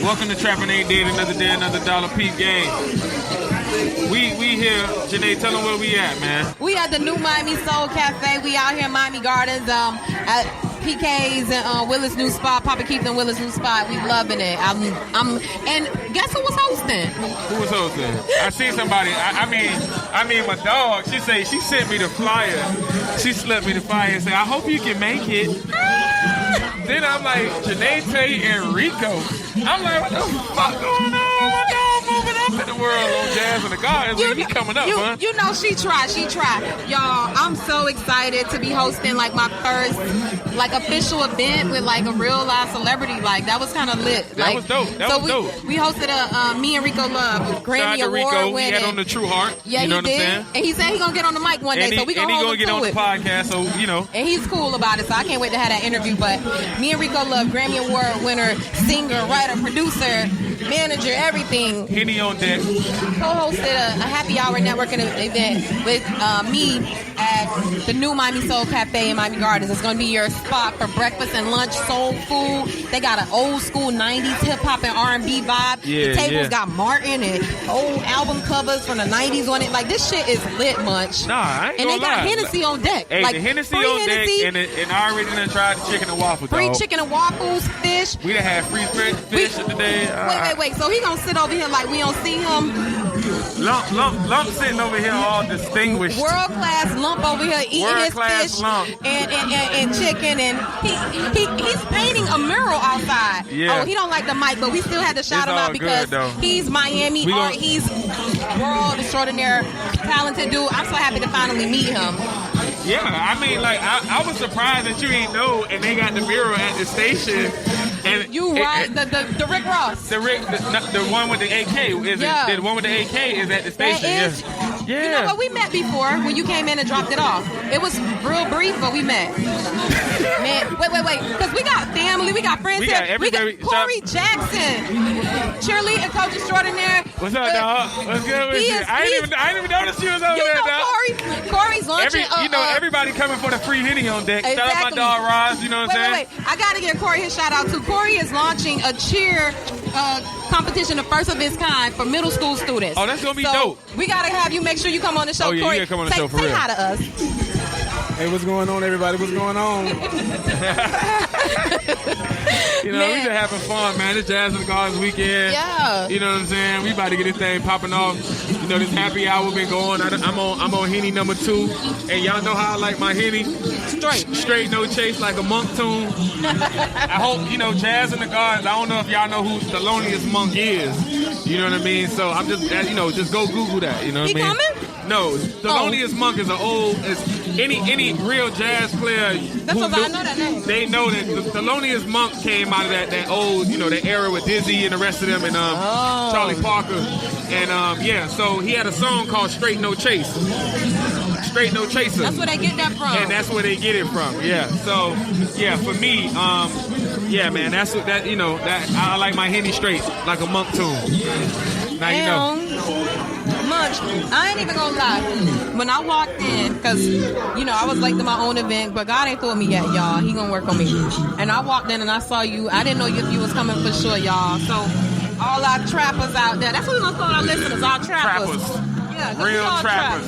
Welcome to Trapping Ain't Dead, another day, another dollar peep game. We here. Janae, tell them where we at, man. We at the New Miami Soul Cafe. We out here in Miami Gardens at PK's and Willis New Spot, Papa Keith and Willis New Spot. We loving it. And guess who was hosting? Who was hosting? I seen somebody. I mean, my dog. She sent me the flyer. She slipped me the flyer and said, "I hope you can make it." Then I'm like, Janae Tate and Rico. I'm like, what the fuck going on? My dog moving up in the world on Jazz and the Gardens. He coming up, huh? You know, she tried. Y'all, I'm so excited to be hosting like my first like official event with like a real live celebrity. Like that was kind of lit. That was dope. That was dope. We hosted me and Rico Love Grammy Award Rico. winning. He had on the True Heart. Yeah, you know he did. What I'm saying? And he said he gonna get on the mic one day, so we gonna hold him get on the podcast. So you know. And he's cool about it, so I can't wait to have that interview. But me and Rico Love Grammy Award winner, singer, writer, producer, manager, everything. Henny on deck. Co-hosted a happy hour networking event with me at the New Miami Soul Cafe in Miami Gardens. It's going to be your spot for breakfast and lunch, soul food. They got an old school 90s hip-hop and R&B vibe. Yeah, the tables got Martin and old album covers from the 90s on it. Like, this shit is lit much. Nah, I ain't And they got lie. Hennessy on deck. Hey, like, the Hennessy free on Hennessy, deck, and I already done tried the chicken and waffle, free dog. chicken and waffles, fish. We done had free fish today. Wait. So he gonna sit over here like we don't see him? Lump sitting over here all distinguished. World class Lump over here eating his fish and chicken, and he's painting a mural outside. Yeah. Oh, he don't like the mic, but we still had to shout him out because he's Miami art. He's world extraordinaire, talented dude. I'm so happy to finally meet him. Yeah, I mean, like I was surprised that you ain't know, and they got the mural at the station. And you right, the Rick Ross, the one with the AK is it? The one with the AK is at the station. Yeah. You know what? We met before when you came in and dropped it off. It was real brief, but we met. Man, wait, because we got family, we got friends here. We got Corey Jackson, cheerleading coach extraordinaire. What's up, dog? What's good with you? I didn't even notice you was over there, dog. Corey's launching. Everybody coming for the free Henny on deck. Exactly. Shout out my dog Roz. You know what I'm saying? Wait. I gotta give Corey his shout out too. Corey is launching a cheer competition, the first of its kind for middle school students. Oh, that's gonna be dope. We gotta have you make sure you come on the show. Oh yeah, Corey, you gotta come on the show for say real. Say hi to us. Hey, what's going on, everybody? What's going on? You know, we just having fun, man. It's Jazz and the Gardens weekend. Yeah. You know what I'm saying? We about to get this thing popping off. You know, this happy hour been going. I'm on Henny number 2. And y'all know how I like my Henny. Straight, no chase, like a monk tune. I hope, you know, Jazz and the Gardens, I don't know if y'all know who the loneliest monk is. You know what I mean? So I'm just, you know, just go Google that. You know what I mean? He coming? No, the loneliest monk is any real jazz player. That's what I know that name. They know that the loneliest monk came out of that old, you know, that era with Dizzy and the rest of them, and Charlie Parker, and so he had a song called Straight No Chase. Straight No Chaser. That's where they get that from. And that's where they get it from. Yeah. So yeah, for me, yeah, man, that's what that, you know, that I like my Henny straight like a monk tune. Now you know. Munch, I ain't even gonna lie. When I walked in, because, you know, I was late to my own event, but God ain't told me yet, y'all. He gonna work on me. And I walked in and I saw you. I didn't know if you was coming for sure, y'all. So, all our trappers out there. That's what we're gonna call our listeners, our trappers. Yeah, real trappers.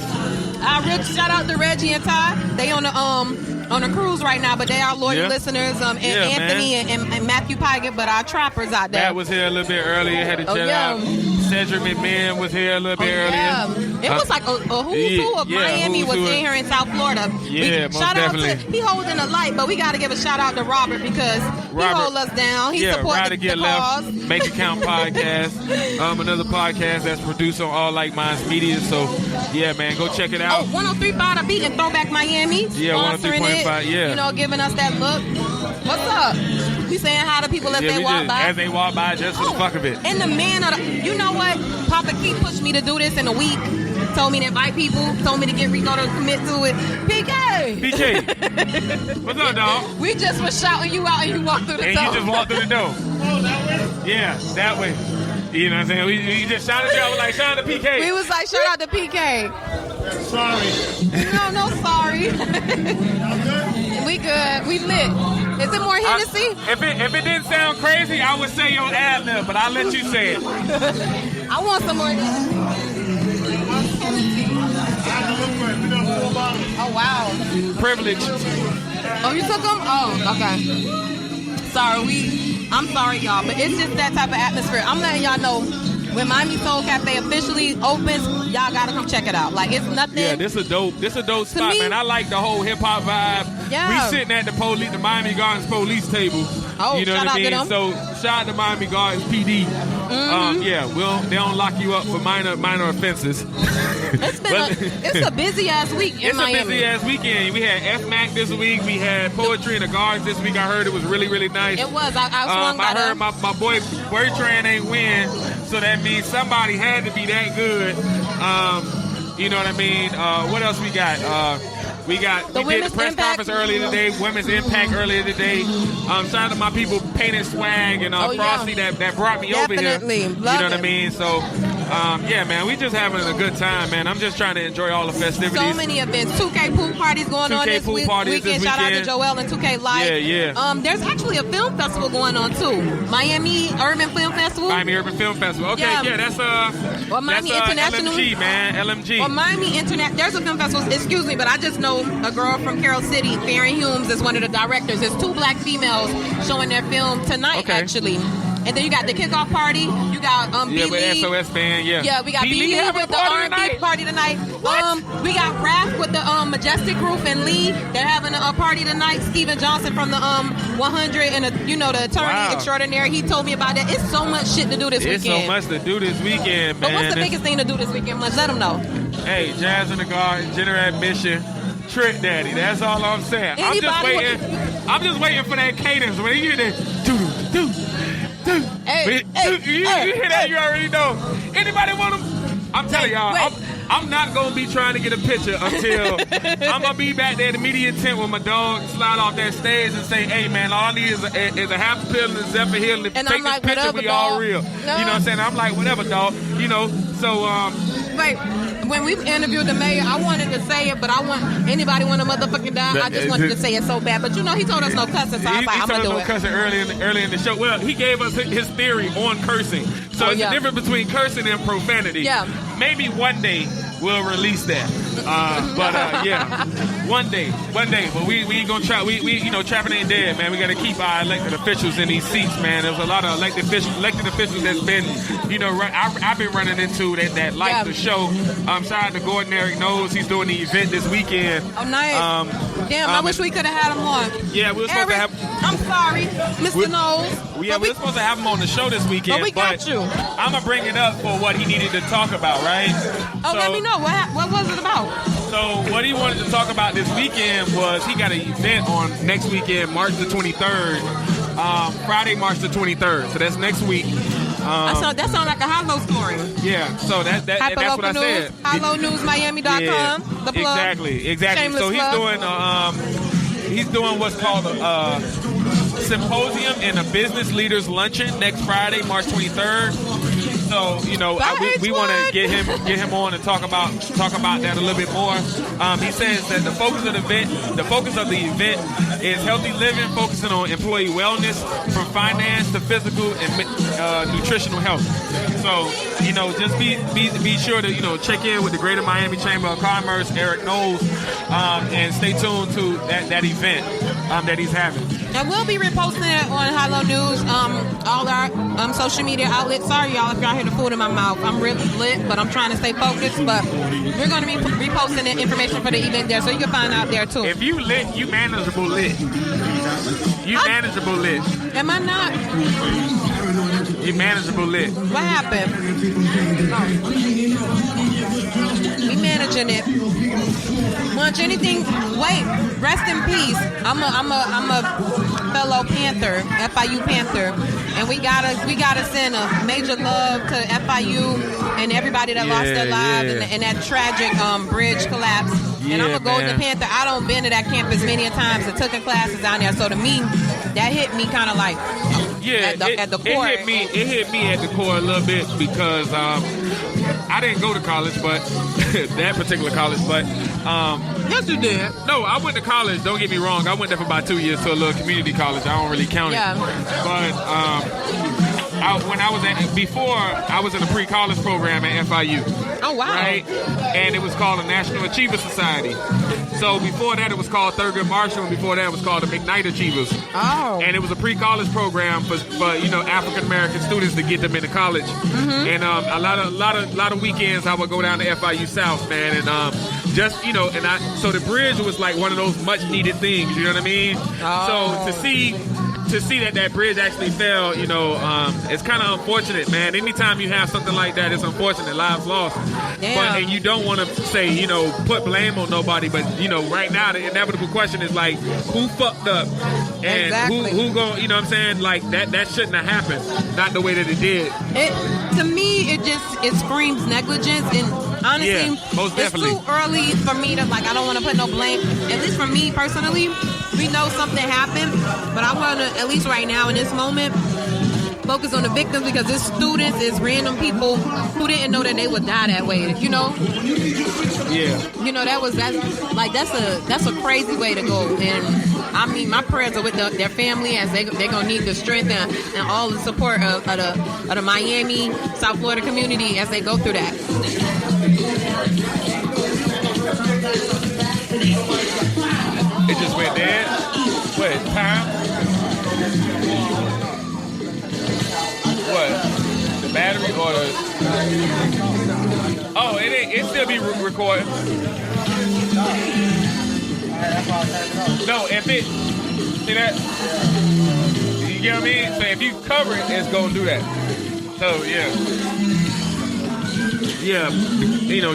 Shout out to Reggie and Ty. They on the cruise right now, but they are loyal listeners. And Anthony and Matthew Pygott, but our trappers out there. Matt was here a little bit earlier. Had to jet out. Cedric McMahon was here a little bit earlier. Yeah. It was like a who's who of Miami was in here in South Florida. Yeah, most shout definitely. out to, he holding a light, but we got to give a shout out to Robert because he hold us down. He supports the Get cause. Left, Make It Count podcast. Another podcast that's produced on All Like Minds Media. So, yeah, man, go check it out. 103.5 The Beat and Throwback Miami. Yeah, 103.5, yeah. You know, giving us that look. What's up? We saying hi to people as they walk by. As they walk by, just for the fuck of it. And the man of the, you know what? Papa Keith pushed me to do this in a week. Told me to invite people. Told me to get Rico to commit to it. PK. What's up, dog? We just was shouting you out and you walked through the door. And you just walked through the door. Oh, that way? Yeah, that way. You know what I'm saying? We just shouted out like, shout out to PK. We was like, shout out to PK. Sorry. No, sorry. We good. good. We lit. Is it more Hennessy? If it didn't sound crazy, I would say your ad lib, but I'll let you say it. I want some more Hennessy. Oh, wow. Privilege. Oh, you took them? Oh, okay. Sorry, I'm sorry, y'all, but it's just that type of atmosphere. I'm letting y'all know when Miami Soul Cafe officially opens, y'all gotta come check it out. Like, it's nothing. Yeah, this a dope spot, me, man. I like the whole hip hop vibe. Yeah. We sitting at the Miami Gardens police table. Oh, you know shout what I out to mean? them. So shout out to Miami Gardens PD. Yeah, they don't lock you up for minor offenses. It's a busy ass week in Miami. It's a busy ass weekend. We had FMAC this week. We had Poetry in the Gardens this week. I heard it was really, really nice. It was. I swung by I heard them. my boy Bertrand ain't win, so that means somebody had to be that good. You know what I mean? What else we got? We did the press conference earlier today, Women's Impact earlier today. Shout out to my people, Painted Swag and Frosty that brought me over here. Definitely. You know what I mean? So, yeah, man, we just having a good time, man. I'm just trying to enjoy all the festivities. So many events. 2K pool parties going on this weekend. Shout out to Joel and 2K Live. Yeah. There's actually a film festival going on, too. Miami Urban Film Festival. Miami Urban Film Festival. Okay, yeah, that's Miami International. LMG, man. LMG. Well, Miami Internet. There's a film festival. Excuse me, but I just know a girl from Carroll City, Farron Humes, is one of the directors. There's 2 black females showing their film tonight, actually. And then you got the kickoff party. You got with SOS band, Yeah, we got B-Lee with the R&B party tonight. We got Raph with the Majestic Roof and Lee. They're having a party tonight. Stephen Johnson from the 100 and the attorney extraordinary. He told me about that. It's so much shit to do this weekend. It's so much to do this weekend, man. But what's the biggest thing to do this weekend? Let's let them know. Hey, Jazz in the Garden, General Admission, Trick Daddy. That's all I'm saying. I'm just waiting for that cadence when you hear that. You hear that? You already know. Anybody want them? I'm telling y'all, I'm not going to be trying to get a picture until I'm going to be back there in the media tent with my dog, slide off that stage and say, hey, man, all I need is a half a pill and a Zephyr Hill. And take this picture, we all real. No. You know what I'm saying? I'm like, whatever, dog. You know, so... Wait, when we interviewed the mayor, I wanted to say it, but I want anybody want to motherfucking die. I just wanted to say it so bad. But, he told us no cussing, so I was like, I'm going to do it. He told us no cussing early in the show. Well, he gave us his theory on cursing. So it's the difference between cursing and profanity. Yeah. Maybe one day we'll release that. Yeah, one day. But we ain't gonna try. We trapping ain't dead, man. We gotta keep our elected officials in these seats, man. There's a lot of elected officials that's been, I've been running into that like the show. Shout out to Gordon Eric Knowles. He's doing the event this weekend. Oh, nice. Damn, I wish we could have had him on. Yeah, we were supposed to have. I'm sorry, Mr. Knowles. Yeah, we were supposed to have him on the show this weekend. But we got you. I'm gonna bring it up for what he needed to talk about, right? Oh, let me know. What was it about? So what he wanted to talk about this weekend was he got an event on next weekend, March the 23rd. Friday, March the 23rd. So that's next week. That sounds like a Hollow story. Yeah, so that's what I said. HolloNewsMiami.com. Yeah, the plug. Exactly. Shameless So plug. he's doing what's called a symposium and a business leaders luncheon next Friday, March 23rd. So we want to get him on and talk about that a little bit more. He says that the focus of the event is healthy living, focusing on employee wellness from finance to physical and nutritional health. So just be sure to check in with the Greater Miami Chamber of Commerce, Eric Knowles, and stay tuned to that event that he's having. And we'll be reposting it on Hollow News, all our social media outlets. Sorry, y'all, if y'all hear the food in my mouth. I'm really lit, but I'm trying to stay focused. But we're going to be reposting the information for the event there, so you can find out there, too. If you lit, you manageable lit. Manageable lit. Am I not? You manageable lit. What happened? We managing it. Munch, anything? Wait, rest in peace. I'm a fellow Panther, FIU Panther, and we gotta send a major love to FIU and everybody that lost their lives in that tragic bridge collapse. And I'm a Golden Panther. I don't been to that campus many a times and took classes down there. So to me, that hit me kind of like at the core. It hit me at the core a little bit because I didn't go to college, but that particular college, but Yes, you did. no, I went to college. Don't get me wrong. I went there for about 2 years to a little community college. I don't really count Yeah. it. But before I was in a pre-college program at FIU. Oh, wow. Right? And it was called the National Achiever Society. So before that, it was called Thurgood Marshall, and before that, it was called the McKnight Achievers. Oh. And it was a pre-college program for African American students to get them into college. Mm-hmm. And a lot of weekends I would go down to FIU South, man, and so the bridge was like one of those much needed things. You know what I mean? Oh. So to see that bridge actually fell, it's kind of unfortunate, man. Anytime you have something like that, it's unfortunate. Lives lost. Damn. And you don't want to say, put blame on nobody, but right now the inevitable question is like, who fucked up, and Exactly. who going, you know what I'm saying? Like that shouldn't have happened, not the way that it did. To me, it screams negligence, and honestly, Yeah, most definitely. it's too early for me to I don't want to put no blame. At least for me personally, we know something happened, but I want to, at least right now in this moment, focus on the victims, because it's students, it's random people who didn't know that they would die that way. Yeah. That's a crazy way to go. And I mean, my prayers are with their family, as they're gonna need the strength and all the support of the Miami, South Florida community as they go through that. It just went dead. What time? What? The battery or the? Oh, it still be recording. No, if it see that, you get what I mean. So if you cover it, it's gonna do that. So yeah.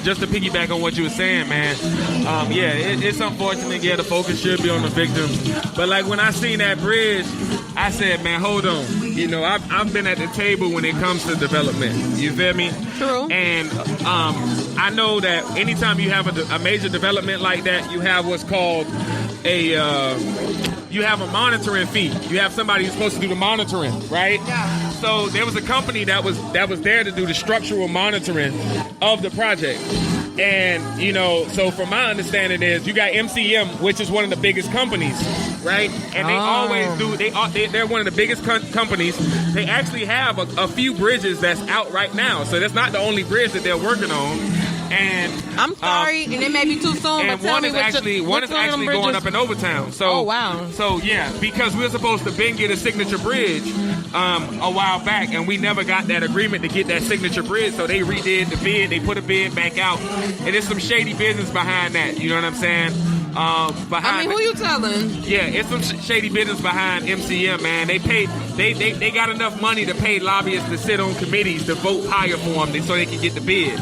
Just to piggyback on what you were saying, man. It's unfortunate. Yeah, the focus should be on the victims. But like when I seen that bridge, I said, man, hold on. I've been at the table when it comes to development. You feel me? True. And I know that anytime you have a major development like that, you have what's called you have a monitoring fee. You have somebody who's supposed to do the monitoring, right? Yeah. So there was a company that was there to do the structural monitoring of the project. And, so from my understanding is you got MCM, which is one of the biggest companies, right? And they always do, they're one of the biggest companies. They actually have a few bridges that's out right now. So that's not the only bridge that they're working on. And I'm sorry, and it may be too soon, but and tell one me is which actually one of them going bridges- up in Overtown. So Oh, wow. So yeah, because we were supposed to get a signature bridge a while back, and we never got that agreement to get that signature bridge. So they redid the bid. They put a bid back out, and there's some shady business behind that. You know what I'm saying? Who you telling? Yeah, it's some shady business behind MCM, man. They got enough money to pay lobbyists to sit on committees to vote higher for them so they can get the bid.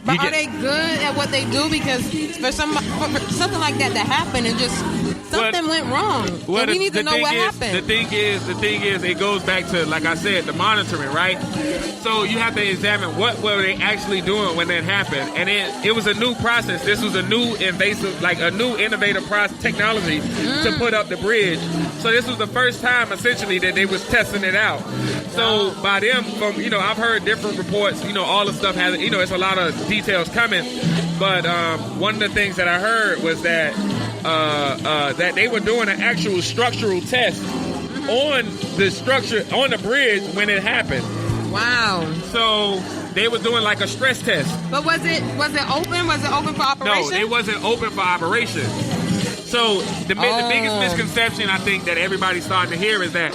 But are they good at what they do? Because for something like that to happen, and just something went wrong. Well, and we need to know what happened. The thing is, it goes back to, like I said, the monitoring, right? So you have to examine what were they actually doing when that happened, and it was a new process. This was a new innovative technology to put up the bridge. So this was the first time, essentially, that they was testing it out. So by them, I've heard different reports. All the stuff has, it's a lot of details coming. But one of the things that I heard was that that they were doing an actual structural test on the structure on the bridge when it happened. Wow. So they were doing like a stress test. But was it open? Was it open for operation? No, it wasn't open for operation. So the biggest misconception I think that everybody's starting to hear is that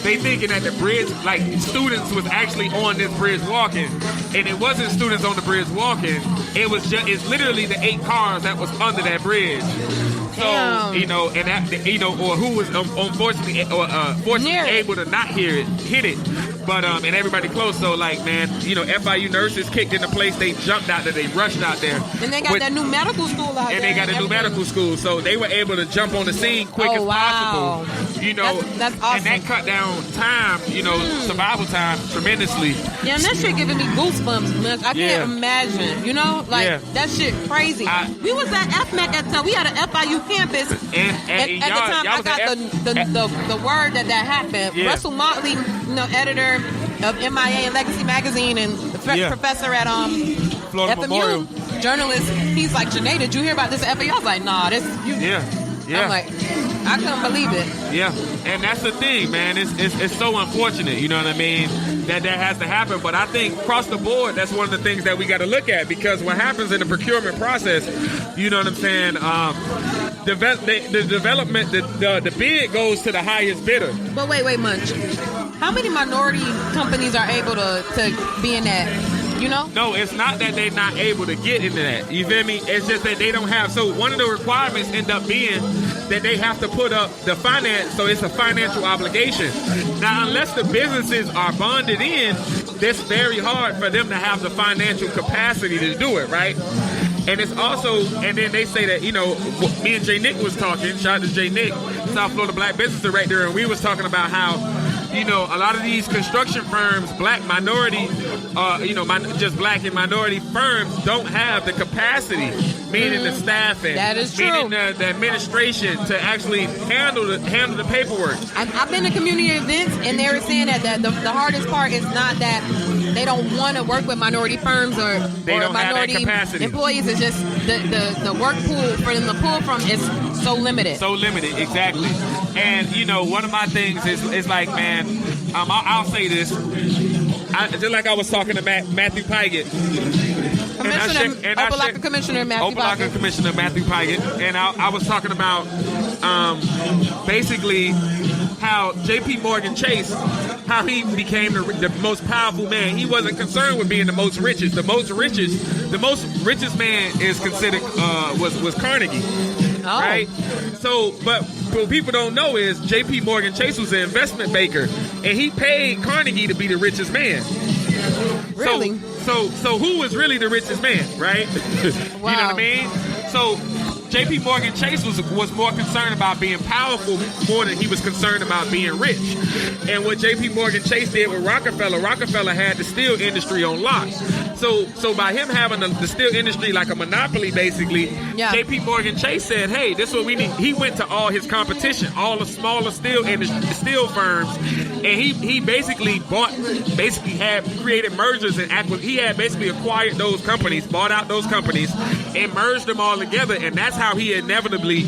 they thinking that the bridge, like students was actually on this bridge walking, and it wasn't students on the bridge walking. It's literally the 8 cars that was under that bridge. So Damn. And that or who was unfortunately fortunately able to not hit it. But and everybody close. So like, man, FIU nurses kicked into place. They jumped out there. They rushed out there. And they got that new medical school out there. And they got a new medical school, so they were able to jump on the scene quick as possible. That's awesome. And that cut down time, survival time tremendously. Yeah, and that shit giving me goosebumps, man. I can't imagine. That shit crazy. We was at FMAC at the time. We had an FIU campus. And at the time, I got the word that happened. Yeah. Russell Motley, editor, of MIA and Legacy Magazine and the Yeah. professor at Florida Memorial. FMU, journalist. He's like, Janae, did you hear about this at FAU? I was like, nah, this you. Yeah. I'm like, I couldn't believe it. Yeah, and that's the thing, man. It's so unfortunate, you know what I mean, that has to happen. But I think across the board, that's one of the things that we got to look at, because what happens in the procurement process, you know what I'm saying, the development, the bid goes to the highest bidder. But wait, Munch. How many minority companies are able to be in that? You know? No, it's not that they're not able to get into that. You feel me? It's just that they don't have. So one of the requirements end up being that they have to put up the finance, so it's a financial obligation. Now, unless the businesses are bonded in, it's very hard for them to have the financial capacity to do it, right? And it's also, and then they say that, you know, me and Jay Nick was talking, shout out to Jay Nick, South Florida Black Business Director, and we was talking about how, you know, a lot of these construction firms, black minority, just black and minority firms don't have the capacity, meaning the staffing, that is true, meaning the administration to actually handle the paperwork. I've been to community events, and they were saying that the hardest part is not that they don't want to work with minority firms or minority employees. It's just the work pool for them to pull from is so limited. So limited, exactly. And, you know, one of my things is like, man, I'll say this. Just like I was talking to Matthew Pygott. Opelika Commissioner Matthew Pygott. And I was talking about basically how J.P. Morgan Chase, how he became the most powerful man. He wasn't concerned with being the most richest. The most richest man is considered was Carnegie. Oh. Right? So, but what people don't know is J.P. Morgan Chase was an investment banker, and he paid Carnegie to be the richest man. Really? So who was really the richest man, right? Wow. You know what I mean? So J.P. Morgan Chase was more concerned about being powerful more than he was concerned about being rich. And what J.P. Morgan Chase did with Rockefeller had the steel industry on lock. So by him having the steel industry like a monopoly, basically, J.P. Morgan Chase said, hey, this is what we need. He went to all his competition, all the smaller steel firms, and he basically had created mergers and acquisitions. He had basically acquired those companies, bought out those companies, and merged them all together, and that's how he inevitably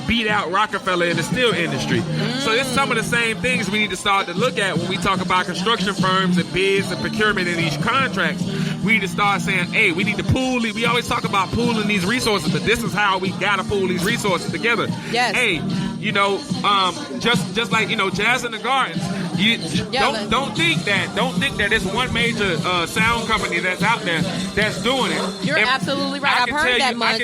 beat out Rockefeller in the steel industry. So it's some of the same things we need to start to look at when we talk about construction firms and bids and procurement in these contracts. We need to start saying, hey, we need to pool. We always talk about pooling these resources, but this is how we got to pool these resources together. Yes. Hey, you know, just like, you know, Jazz in the Gardens. Don't think that there's one major sound company that's out there that's doing it. You're absolutely right. I've heard that much. I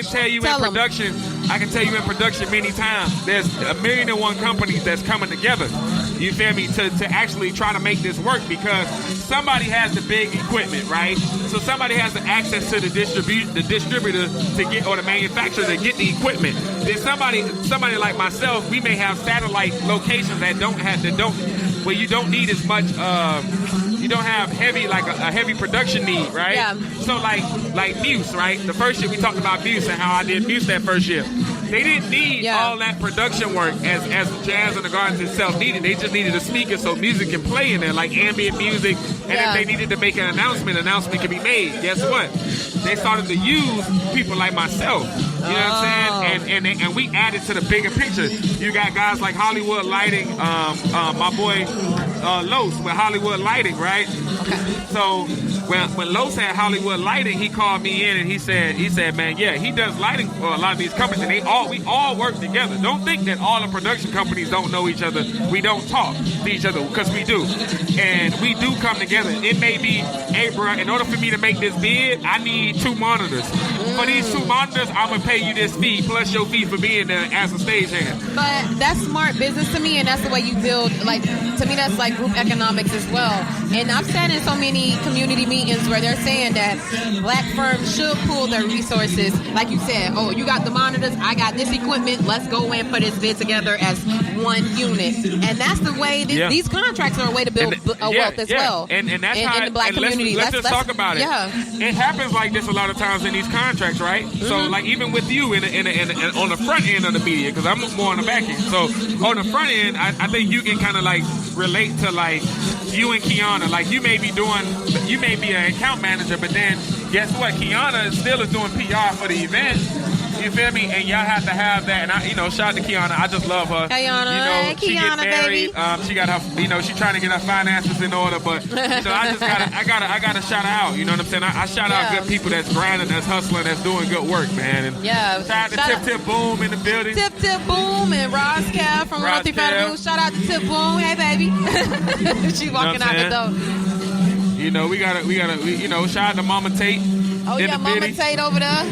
can tell you in production many times, there's 1,000,001 companies that's coming together. You feel me? To actually try to make this work, because somebody has the big equipment, right? So somebody has the access to the distributor to get, or the manufacturer to get the equipment. Then somebody like myself, we may have satellite locations where you don't need as much. You don't have a heavy production need, right? Yeah. So like Muse, right? The first year we talked about Muse and how I did Muse that first year. They didn't need all that production work as Jazz in the Gardens itself needed. They just needed a speaker so music can play in there, like ambient music. And if they needed to make an announcement can be made. Guess what? They started to use people like myself. You know what I'm saying? And we added to the bigger picture. You got guys like Hollywood Lighting, my boy Los with Hollywood Lighting, right? Okay. So when Los had Hollywood Lighting, he called me in and he said, man, yeah, he does lighting for a lot of these companies, and we all work together. Don't think that all the production companies don't know each other. We don't talk to each other, because we do. And we do come together. It may be, hey, bro, in order for me to make this bid, I need 2 monitors. For these 2 monitors, I'm going to pay you this fee, plus your fee for being there as a stagehand. But that's smart business to me, and that's the way you build, to me, that's like group economics as well. And I've sat in so many community meetings where they're saying that black firms should pool their resources. Like you said, oh, you got the monitors, I got this equipment, let's go in for this bid together as one unit. And that's the way these contracts are a way to build wealth as well. And that's how in the black community. Let's just talk about it. Yeah. It happens like this a lot of times in these contracts, right? Mm-hmm. So like even with you in on the front end of the media, because I'm more on the back end. So on the front end, I think you can kind of like relate to like you and Kiana. Like you may be an account manager, but then guess what? Kiana still is doing PR for the event. You feel me? And y'all have to have that. And I, shout out to Kiana. I just love her. Kiana, she Kiana, get married. baby. She got her, she's trying to get her finances in order. But I gotta shout her out. You know what I'm saying? I shout out good people that's grinding, that's hustling, that's doing good work, man. And shout out to Tip Boom in the building. Tip Boom and Roz Cal from Royalty Federal. Shout out to Tip Boom. Hey, baby. She walking out the door. We gotta, shout out to Mama Tate. Oh yeah, Mama Tate over there.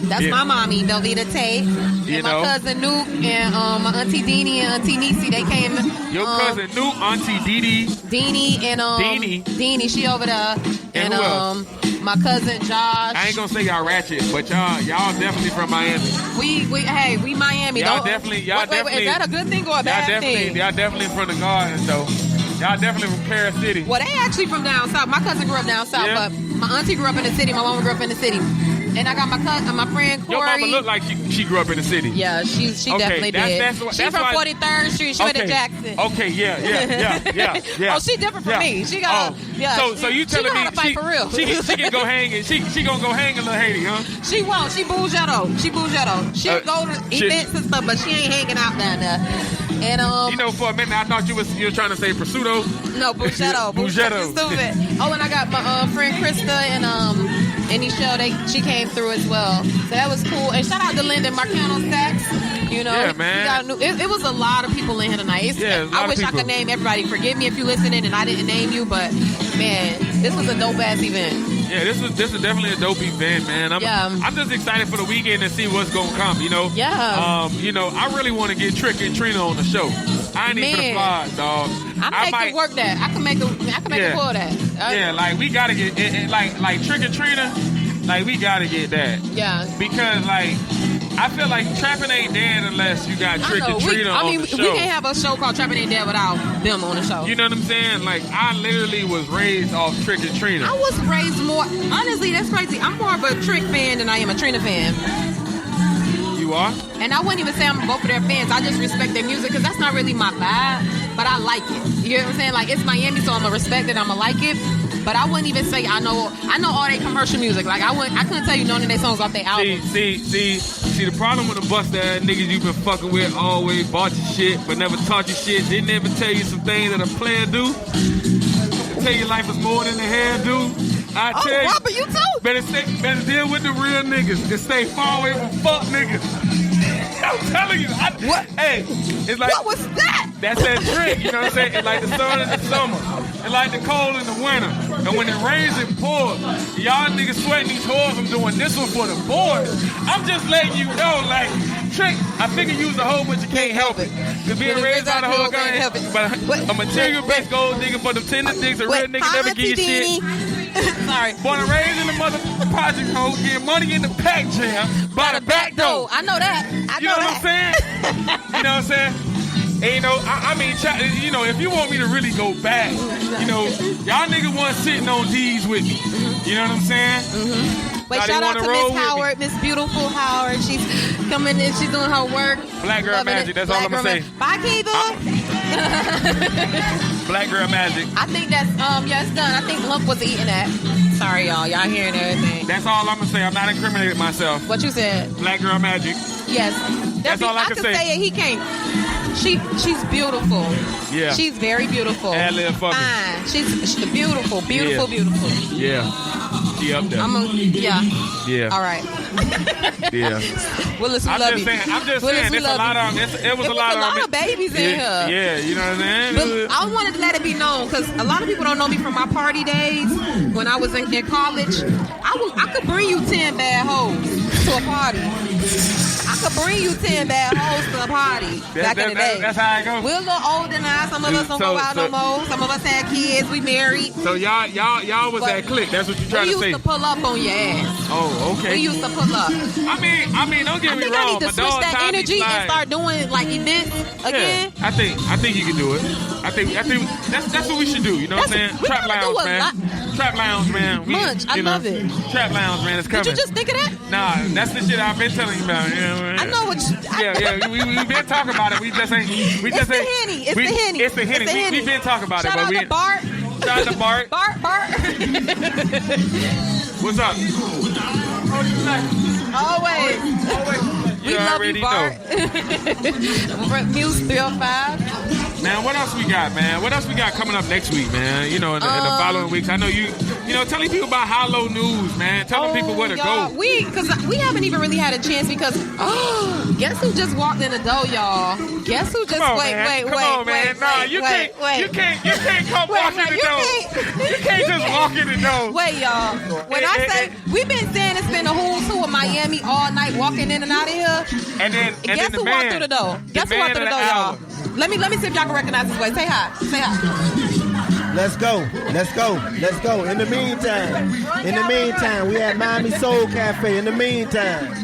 That's my mommy, Velveeta Tate. And my cousin Nuke and my auntie Deanie and auntie Niecy, they came. Your cousin Nuke, auntie Deanie and Deanie, she over there. And my cousin Josh. I ain't gonna say y'all ratchet, but y'all definitely from Miami. We Miami. Y'all definitely. Is that a good thing or a bad thing? Y'all definitely from the garden, so. Y'all definitely from Paris City. Well, they actually from down south. My cousin grew up down south, but my auntie grew up in the city. My mama grew up in the city. And I got my friend Corey. Your mama look like she grew up in the city. Yeah, she definitely did. She's from 43rd Street. She went to Jackson. Okay, yeah. Oh, she different from me. She got So you telling me fight for real. She can go hang and she gonna go hang in Little Haiti, huh? She won't. She bougetto. She go to events and stuff, but she ain't hanging out down there. And for a minute I thought you were trying to say prosciutto. No, bougetto. Bougetto. Stupid. Oh, and I got my friend Krista and Nichelle. She came through as well, so that was cool. And shout out to Linda Marcano Stacks. Yeah, man. It was a lot of people in here tonight. I wish I could name everybody. Forgive me if you're listening and I didn't name you, but man, this was a dope ass event. Yeah, this is definitely a dope event, man. I'm just excited for the weekend to see what's gonna come. Yeah. I really want to get Trick and Trina on the show. I ain't even fly, dog. I might work that. I can make a pull that. Like we gotta get it, like Trick and Trina. Like we gotta get that. Yeah. Because like I feel like Trappin' ain't dead unless you got Trick and Trina on the show. We can't have a show called Trappin' Ain't Dead without them on the show. You know what I'm saying? Like I literally was raised off Trick and Trina. I was raised more. Honestly, that's crazy. I'm more of a Trick fan than I am a Trina fan. You are? And I wouldn't even say I'm both of their fans. I just respect their music because that's not really my vibe, but I like it. You know what I'm saying? Like it's Miami, so I'm gonna respect it. I'm gonna like it. But I wouldn't even say I know all their commercial music. Like I couldn't tell you none of their songs off their album. See, the problem with the bust ass niggas you been fucking with always bought you shit, but never taught you shit. Didn't ever tell you some things that a player do. Tell you life is more than a hairdo. I tell you, Robert, you too. Better deal with the real niggas and stay far away from fuck niggas. I'm telling you. What? Hey, it's like what was that? That's that trick. You know what I'm saying? It's like the sun in the summer. It's like the cold in the winter. And when it rains, it pours. Y'all niggas sweating these whores. I'm doing this one for the boys. I'm just letting you know, like, Trick, I figure you was a whole bunch you can't help it. Cause being raised by the whole guy, but a material-based gold nigga for the tender dicks, a real nigga never give you shit. Sorry. Born and raised in the motherfucking project hole, get money in the pack jam by the back door. I know that. You know what I'm saying? You know what I'm saying? And I mean, if you want me to really go back, y'all niggas want sitting on D's with me. You know what I'm saying? Mm-hmm. Wait, shout out to Miss Howard, Miss Beautiful Howard. She's coming in, she's doing her work. Black Girl Magic, that's all I'm gonna say. Bye, Kiva. Black Girl Magic. I think that's, it's done. I think Lump was eating that. Sorry, y'all. Y'all hearing everything. That's all I'm gonna say. I'm not incriminating myself. What you said? Black Girl Magic. Yes. That's all I can say. Say it. He can't. She's beautiful. Yeah. She's very beautiful. Ad-lib fucking. Fine. She's beautiful. Beautiful. Yeah. She up there. Yeah. All right. Yeah. Willis, we love you. I'm just saying. It was a lot of babies in here. Yeah, you know what I'm saying? But I wanted to let it be known because a lot of people don't know me from my party days when I was in college. I could bring you 10 bad hoes to a party. I could bring you 10 bad hoes to a party back in the day. That's how it goes. We're a little older now. Some of us don't go out no more. Some of us had kids. We married. So y'all was that clique. That's what you're trying to say. We used to pull up on your ass. Oh, okay. We used to pull up. I mean, don't get me wrong. I need to switch that energy and start doing like events again. I think you can do it. I think that's what we should do. You know what I'm saying? Trap Lounge, man. Trap Lounge, man. I love it. Trap Lounge, man. It's coming. Did you just think of that? Nah, that's the shit I've been telling talking about. Yeah, I know what you... yeah. We've been talking about it. We just ain't. It's the Henny. It's the Henny. It's the Henny. We've been talking about Shout it, out but to Bart. Shout out to Bart. Bart. What's up? Always. We You love already you, Bart. Muse 305. Man, what else we got, man? What else we got coming up next week, man? You know, in the following weeks. I know you know, telling people about Hollow News, man. Telling people where to go. Because we haven't even really had a chance because, guess who just walked in the door, y'all? Guess who just, Come on, man. Nah, you can't come walk in the door. You can't just walk in the door. Wait, y'all. When I say, we've been saying it's been a who's who of Miami all night walking in and out of here. And then Guess who walked through the door? Guess who walked through the door, y'all? Let me see if y'all can recognize his voice. Say hi. Say hi. Let's go. In the meantime, we at Miami Soul Cafe. In the meantime.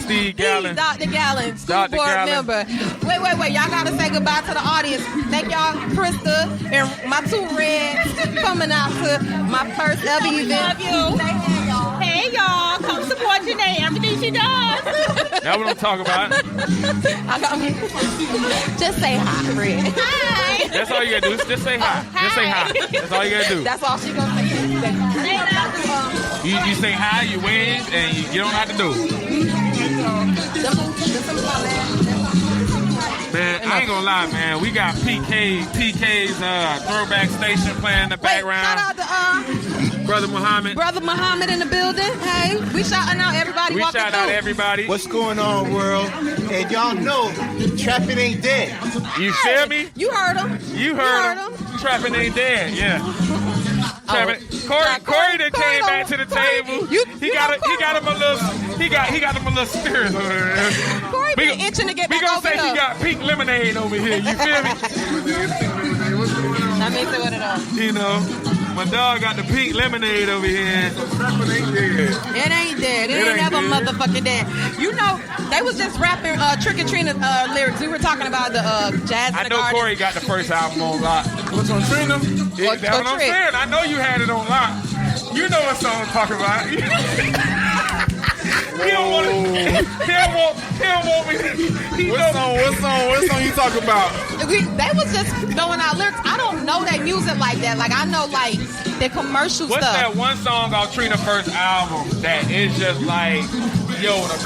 Steve Gallen. Dr. Gallen, school board member. Wait. Y'all got to say goodbye to the audience. Thank y'all, Krista, and my two Reds coming out to my first ever event. Love you. Hey, y'all. Come support Janae. Everything she does. That's what I'm talking about. Just say hi, Red. Hi. That's all you got to do. Just say hi. Just say hi. That's all you got to do. That's all she going to say. You say hi, you win, and you don't have to do it. Man, I ain't gonna lie, man. We got PK's throwback station playing in the background. Shout out to Brother Muhammad. Brother Muhammad in the building. Hey, we shouting out everybody. We shout out everybody. What's going on, world? And y'all know, trapping ain't dead. You feel me? You heard him. You heard him. Trapping ain't dead. Yeah. Corey done came back to the table. He got him a little spirit over there. Corey been itching to get back over here. We gonna say here. he got pink lemonade over here. You feel me? That means what it is. You know, my dog got the pink lemonade over here. It ain't dead. It ain't never motherfucking dead. You know, they was just rapping Trick or Trina lyrics. We were talking about the Jazz in the Garden. I know Corey got the first album on lock. What's on Trina? That's what I'm saying. I know you had it on lock. You know what song I'm talking about. He don't want me. What song you talking about? They was just throwing out lyrics. I don't know that music like that. Like, I know, like, the commercial What's stuff. What's that one song off Trina's first album that is just like, yo, the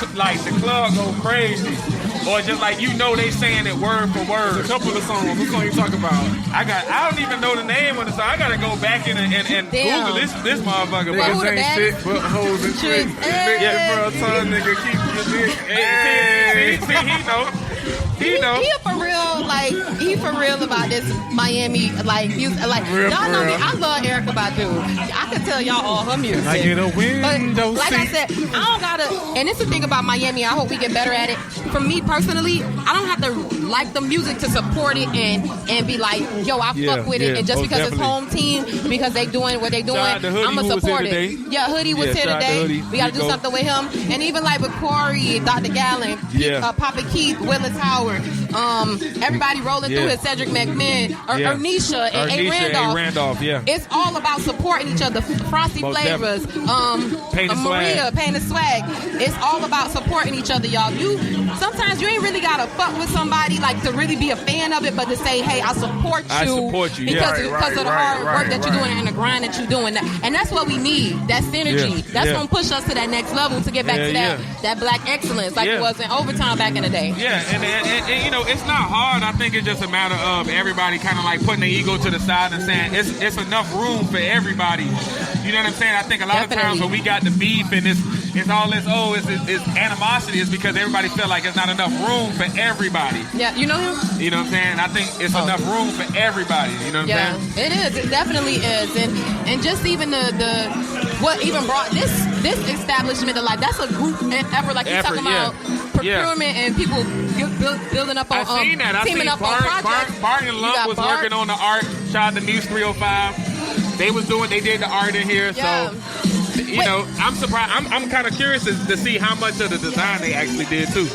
club go crazy? Or just like, you know, they saying it word for word. There's a couple of songs. What song you talking about? I don't even know the name of the song. I gotta go back in and Google this motherfucker. Niggas ain't shit but hoes and tricks. Nigga, bro, ton nigga, keep your dick. See, he know. He for real about this Miami music. Y'all know me. I love Erykah Badu. I can tell y'all all her music. I get a window like I said, I don't gotta. And it's the thing about Miami. I hope we get better at it. For me personally, I don't have to like the music to support it and be like, yo, I fuck with it. And just because it's home team, because they doing what they doing, I'ma support it. Yeah, Hoodie was here today. We gotta do something with him. And even like with Corey, Dr. Gallen, Papa Keith, Willis Howard, everybody rolling through it, Cedric McMahon, Ernisha, and A. Randolph. It's all about supporting each other. Frosty Flavors, Maria, Pain and Swag. It's all about supporting each other, y'all. Sometimes you ain't really gotta fuck with somebody like to really be a fan of it, but to say, hey, I support you because of the hard work that you're doing and the grind that you're doing. And that's what we need. That synergy. That's gonna push us to that next level to get back to that black excellence like it was in overtime back in the day. Yeah, and you know, it's not hard. I think it's just a matter of everybody kind of like putting their ego to the side and saying it's enough room for everybody. You know what I'm saying? I think a lot of times when we got the beef and it's all this, it's animosity, is because everybody feel like it's not enough room for everybody. Yeah, you know him? You know what I'm saying? I think it's enough room for everybody. You know what I'm saying? It is. It definitely is. And just even the what even brought this establishment to life, that's a group effort. Like you're talking about procurement and people building up on I seen that. teaming up on projects. Bart and Lump was working on the art. Shout out to News 305. They did the art in here, so you know, I'm surprised. I'm kind of curious to see how much of the design they actually did too.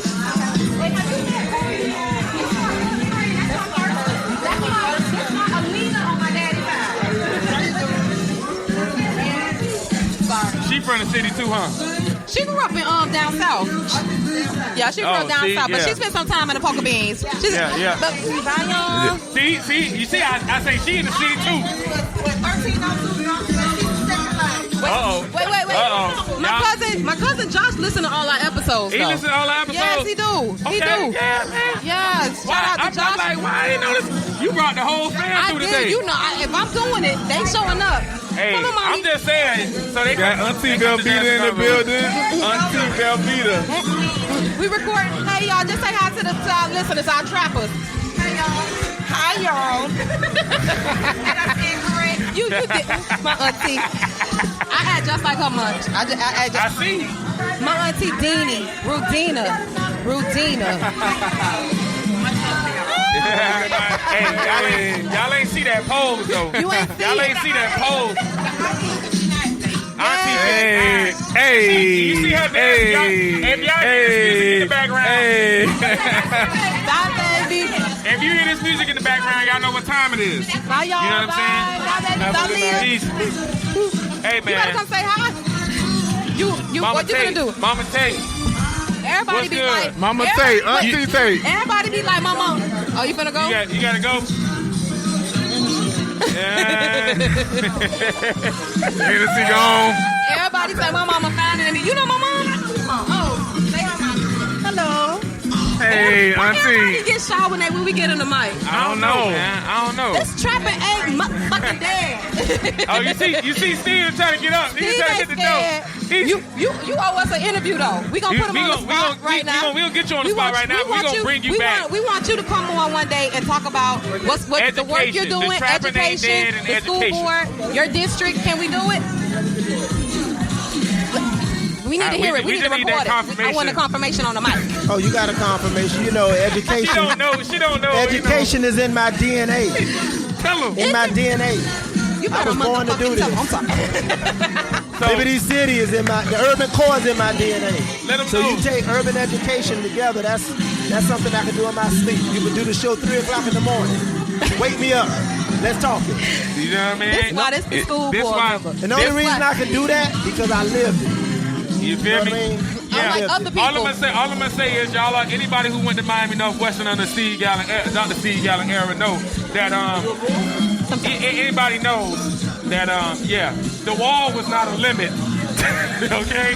She from the city too, huh? She grew up in down south. Yeah, she grew up down south, but she spent some time in the Poker Beans. She's, Yeah. But, bye, y'all. See, you see, I say she in the city too. Uh-oh. Wait. Uh-oh. My cousin Josh listen to all our episodes. He though. listen to all our episodes? Yes, he do. He do. Yeah, man. Yes. Shout out to I'm Josh. like, why I didn't know this? You brought the whole fam I through did. today. You know, if I'm doing it, they showing up. Hey, Come on, mommy. I'm just saying. So they Got Auntie Velveeta in the building. Auntie Velveeta. We recording. Hey, y'all, just say hi to our listeners, our trappers. Hey, y'all. Hi, y'all. You did. My auntie. I had just like her munch. I see. My auntie Deanie. Rudina. Hey, y'all ain't see that pose though. You ain't see Y'all it. ain't see that pose. Hey. You see her dance? If y'all hear this music in the background, Bye, baby. if you hear this music in the background, y'all know what time it is. Bye, y'all. You know what I'm saying? Bye, baby. Bye, Leah. Peace. Hey, You better man. come say hi. You Mama what you Tate. gonna do? Mama Tate. Everybody What's be good? like, Mama everybody- Tate, Auntie Tate. Everybody be like, Mama. Oh, you finna go? You gotta go. Yeah. Hennessy gone. Everybody say my mama finer than me. You know my mom? Oh, say hi, mama. Hello. Hey, Why everybody Auntie. get shy when we get in the mic? I don't know, man. I don't know. This trapping ain't fucking dead. Oh, you see Steve trying to get up. He's Steve trying to ain't get the dough. scared. You owe us an interview though. We gonna put him on the spot right now. We'll get you on the spot right now. We're gonna bring you back. We want you to come on one day and talk about what the work you're Education. doing, The trapping ain't dead education, and the school education. board, your district. Can we do it? We need to hear it. We need to just need record that it. I want a confirmation on the mic. Oh, you got a confirmation. You know, She education. don't know. Education is in my DNA. Tell him. In my DNA. You I better was born to do motherfucking tell this. him. I'm sorry. Liberty City is in the urban core is in my DNA. Let 'em So know. you take urban education together, that's something I can do in my sleep. You can do the show 3 o'clock in the morning. Wake me up. Let's talk it. You know what I mean? This why this the school This board why- member. And the only This reason why- I can do that because I lived it. You You feel know what I me? mean? Yeah. Unlike other people. All I'm gonna say is y'all are anybody who went to Miami Northwestern under Steve Gallen, Dr. Steve Gallen era know that anybody knows that the wall was not a limit. Okay?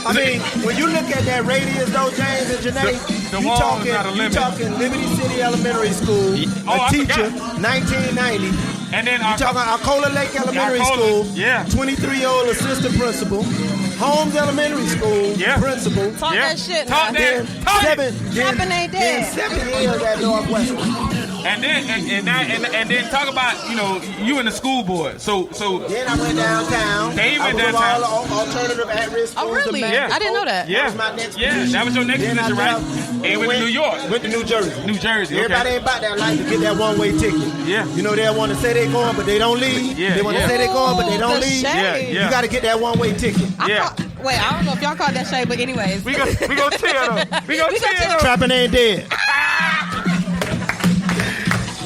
I mean, when you look at that radius though, James and Janae, The you wall is talking, not a limit. you talking Liberty City Elementary School, Oh, I a teacher, forgot. 1990. And then You talking Arcola Lake Elementary Arcola, School, yeah. 23-year-old assistant principal, Holmes Elementary School, Yeah. principal. Talk that shit. Talk now. that. Then Trapping ain't dead. 7 years at Northwestern. And then talk about you in the school board. So Then I went downtown. Then you I went was with downtown. all the alternative at-risk schools. Oh, really? in Yeah. I didn't know that. yeah, That was my next yeah, position. that was your next Then I position, right? left And went to New York, Went to New Jersey. New Jersey. Everybody Okay. ain't about that life to get that one-way ticket. Yeah. You know, they want to say they going, but they don't leave. Yeah, They want to yeah. say they going, but they don't Ooh, the leave. shade. Yeah, yeah. You got to get that one-way ticket. Yeah. Wait, I don't know if y'all call that shade, but anyways. We go chill though. We go We gonna chill chill. though. Trapping ain't dead.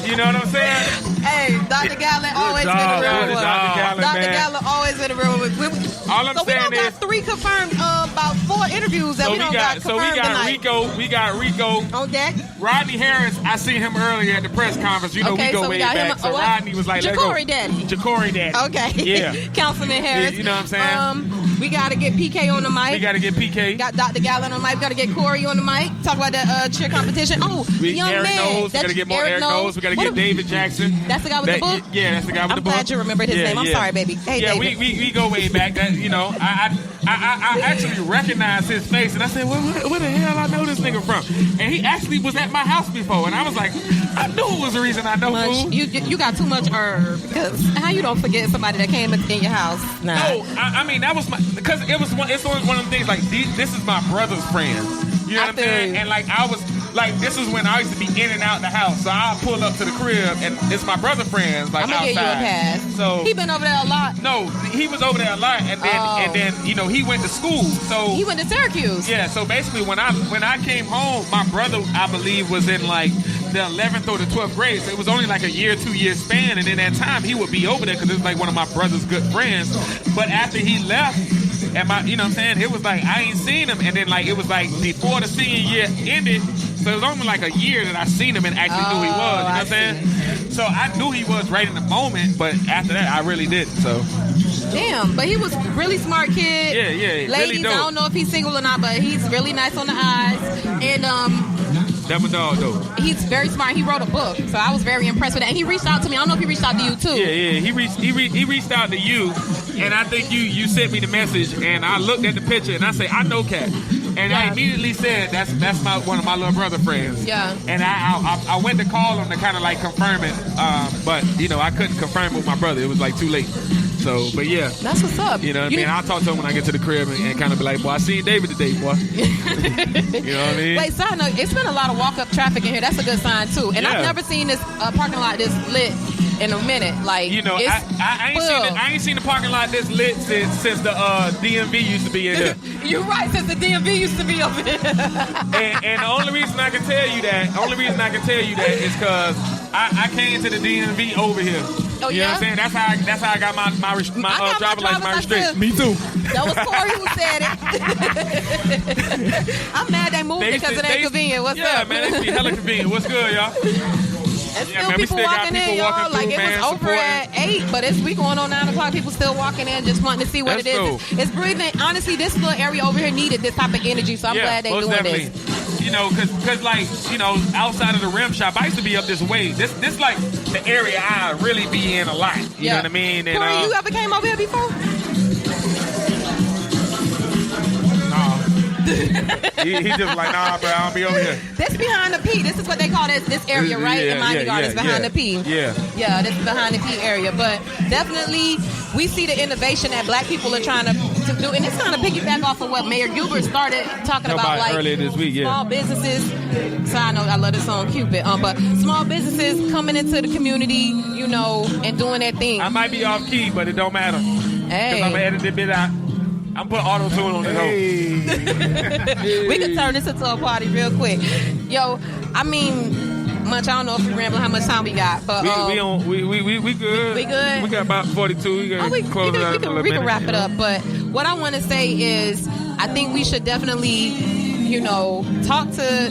You know what I'm saying? Hey, Dr. Gallen always been job, a real good one. job, Dr. Gallen, Dr. man. Gallen always been a real one. All I'm So we saying don't got is- 3 confirmed, about 4 interviews that we don't got confirmed tonight. We got Rico. On deck. Rodney Harris, I seen him earlier at the press conference. You know, Okay, we go so we way got him- back. So oh, what? Rodney was like, let's go. Ja'Cory Daddy. Ja'Cory Daddy. Okay. Yeah. Councilman Harris. You know what I'm saying? We got to get PK on the mic. We got to get PK. Got Dr. Gallen on the mic. Got to get Corey on the mic. Talk about that cheer competition. Oh, the young Eric man. Knowles. We That's got to get more Eric Knowles. We got to What get a- David Jackson. That's the guy with the book? Yeah, that's the guy with I'm the book. glad you remembered his name. I'm sorry, baby. Hey, yeah, David. we go way back. That, I actually recognized his face, and I said, where the hell I know this nigga from? And he actually was at my house before, and I was like, I knew it was the reason I know Much, food. you got too much herb, because how you don't forget somebody that came in your house? Nah. No, I mean that was because it's always one of them things like this is my brother's friend. You know what I'm saying? And like I was like this is when I used to be in and out the house, so I'll pull up to the crib and it's my brother friends like I'm gonna outside. give you a pass. So He been over there a lot. no, he was over there a lot, and then he went to school. So He went to Syracuse. yeah, so basically when I came home, my brother I believe was in like the 11th or the 12th grade. So it was only like a 2-year span, and in that time he would be over there because it was like one of my brother's good friends. But after he left, And you know what I'm saying? It was like, I ain't seen him. And then like, it was like before the senior year ended. So it was only like a year that I seen him and actually knew he was. You know what I'm saying? So I knew he was right in the moment, but after that, I really didn't. So. Damn, but he was really smart kid. Yeah. Ladies, really dope. I don't know if he's single or not, but he's really nice on the eyes. And that my dog though. He's very smart. He wrote a book, so I was very impressed with that. And he reached out to me. I don't know if he reached out to you too. Yeah. He reached out to you, and I think you sent me the message, and I looked at the picture, and I say, I know Cat. And I immediately said, that's one of my little brother friends. Yeah. And I went to call him to kind of like confirm it, but you know I couldn't confirm it with my brother. It was like too late. So, but yeah. That's what's up. You know what I mean? I'll talk to him when I get to the crib and kind of be like, boy, I seen David today, boy. You know what I mean? Wait, side note, it's been a lot of walk-up traffic in here. That's a good sign, too. And I've never seen this parking lot this lit in a minute. Like, you know, I ain't seen the parking lot this lit since the DMV used to be in here. You're right, since the DMV used to be over here. and the only reason I can tell you that is because I came to the DMV over here. Oh, you know what I'm saying? That's how I got my driver's license restricted. Me too. That was Corey who said it. I'm mad they moved it because it ain't convenient. What's up? Yeah, man, they be hella convenient. What's good, y'all? There's still people walking in, y'all. Like, it was over at 8, but we going on 9 o'clock. People still walking in, just wanting to see what it is. Dope. It's breathing. Honestly, this little area over here needed this type of energy, so I'm glad they're doing this. You know, cause like, you know, outside of the rim shop, I used to be up this way. This like the area I really be in a lot. You know what I mean? And, Corey, you ever came over here before? He just like, nah, bro, I don't be over here. This behind the P. This is what they call this area, right? In Miami Gardens, behind the P. Yeah, this is behind the P area. But definitely, we see the innovation that Black people are trying to do, and it's kind of piggyback off of what Mayor Gilbert started talking about, like earlier this week. Small businesses. So I know I love this song Cupid, but small businesses coming into the community, you know, and doing their thing. I might be off key, but it don't matter. Hey, because I'm gonna edit this bit out. I'm putting auto-tune on this hoe. We can turn this into a party real quick. Yo, I mean, Munch, I don't know if we rambling how much time we got, but we good. We good? We got about 42. We can close it out in a minute. We can wrap it up, but what I want to say is I think we should definitely, you know, talk to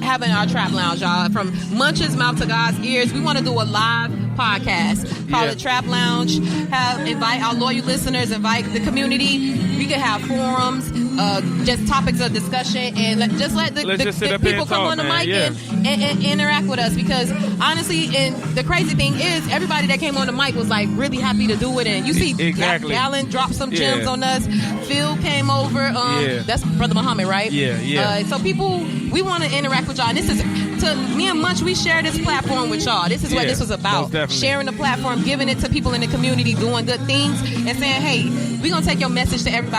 having our trap lounge, y'all. From Munch's mouth to God's ears, we want to do a live podcast. Call it Trap Lounge. Invite our loyal listeners, invite the community. We can have forums, just topics of discussion, and just let the people come on the mic and interact with us. Because honestly, and the crazy thing is, everybody that came on the mic was like really happy to do it. And you see, Gallon dropped some gems on us. Phil came over. That's Brother Muhammad, right? Yeah. So people, we want to interact with y'all. And this is, to me and Munch, we share this platform with y'all. This is what this was about. Sharing the platform, giving it to people in the community, doing good things, and saying, hey, we're going to take your message to everybody